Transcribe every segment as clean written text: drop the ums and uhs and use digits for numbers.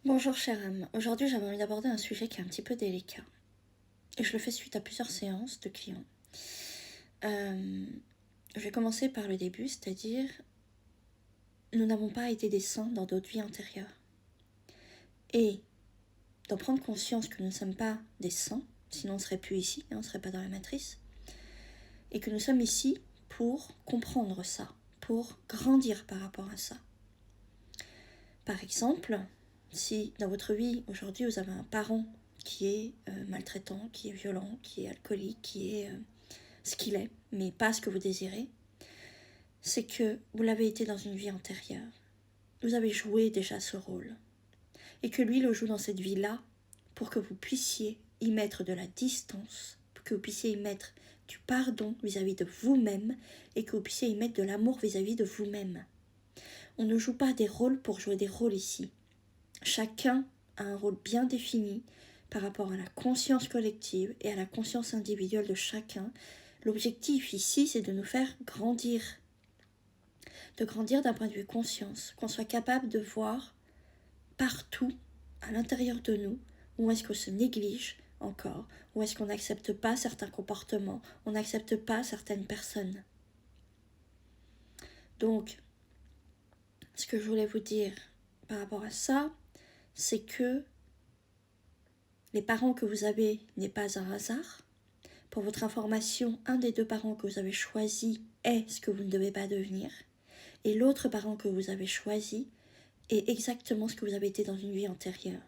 Bonjour chère âme, aujourd'hui j'avais envie d'aborder un sujet qui est un petit peu délicat. Et je le fais suite à plusieurs séances de clients. Je vais commencer par le début, c'est-à-dire nous n'avons pas été des saints dans d'autres vies antérieures. Et d'en prendre conscience que nous ne sommes pas des saints, sinon on ne serait plus ici, on ne serait pas dans la matrice, et que nous sommes ici pour comprendre ça, pour grandir par rapport à ça. Par exemple, si dans votre vie aujourd'hui vous avez un parent qui est maltraitant, qui est violent, qui est alcoolique, qui est ce qu'il est, mais pas ce que vous désirez, c'est que vous l'avez été dans une vie antérieure. Vous avez joué déjà ce rôle. Et que lui le joue dans cette vie-là pour que vous puissiez y mettre de la distance, pour que vous puissiez y mettre du pardon vis-à-vis de vous-même et que vous puissiez y mettre de l'amour vis-à-vis de vous-même. On ne joue pas des rôles pour jouer des rôles ici. Chacun a un rôle bien défini par rapport à la conscience collective et à la conscience individuelle de chacun. L'objectif ici, c'est de nous faire grandir. De grandir d'un point de vue conscience, qu'on soit capable de voir partout, à l'intérieur de nous, où est-ce qu'on se néglige encore, où est-ce qu'on n'accepte pas certains comportements, on n'accepte pas certaines personnes. Donc, ce que je voulais vous dire par rapport à ça, c'est que les parents que vous avez n'est pas un hasard. Pour votre information, un des deux parents que vous avez choisi est ce que vous ne devez pas devenir. Et l'autre parent que vous avez choisi est exactement ce que vous avez été dans une vie antérieure.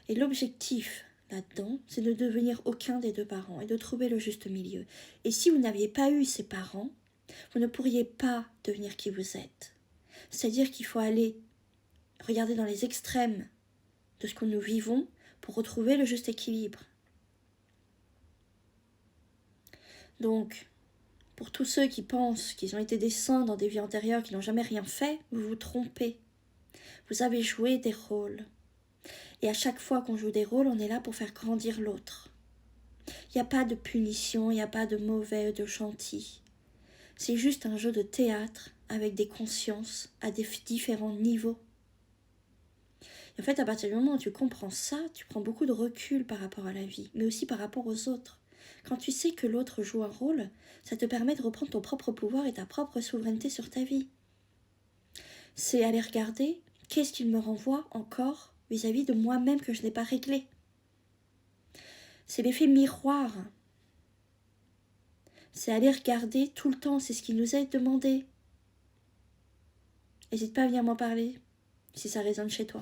Et l'objectif là-dedans, c'est de devenir aucun des deux parents et de trouver le juste milieu. Et si vous n'aviez pas eu ces parents, vous ne pourriez pas devenir qui vous êtes. C'est-à-dire qu'il faut aller regarder dans les extrêmes de ce que nous vivons pour retrouver le juste équilibre. Donc, pour tous ceux qui pensent qu'ils ont été des saints dans des vies antérieures, qui n'ont jamais rien fait, vous vous trompez. Vous avez joué des rôles. Et à chaque fois qu'on joue des rôles, on est là pour faire grandir l'autre. Il n'y a pas de punition, il n'y a pas de mauvais ou de gentil. C'est juste un jeu de théâtre avec des consciences à des différents niveaux. Et en fait, à partir du moment où tu comprends ça, tu prends beaucoup de recul par rapport à la vie, mais aussi par rapport aux autres. Quand tu sais que l'autre joue un rôle, ça te permet de reprendre ton propre pouvoir et ta propre souveraineté sur ta vie. C'est aller regarder qu'est-ce qu'il me renvoie encore vis-à-vis de moi-même que je n'ai pas réglé. C'est l'effet miroir. C'est aller regarder tout le temps, c'est ce qui nous est demandé. N'hésite pas à venir m'en parler si ça résonne chez toi.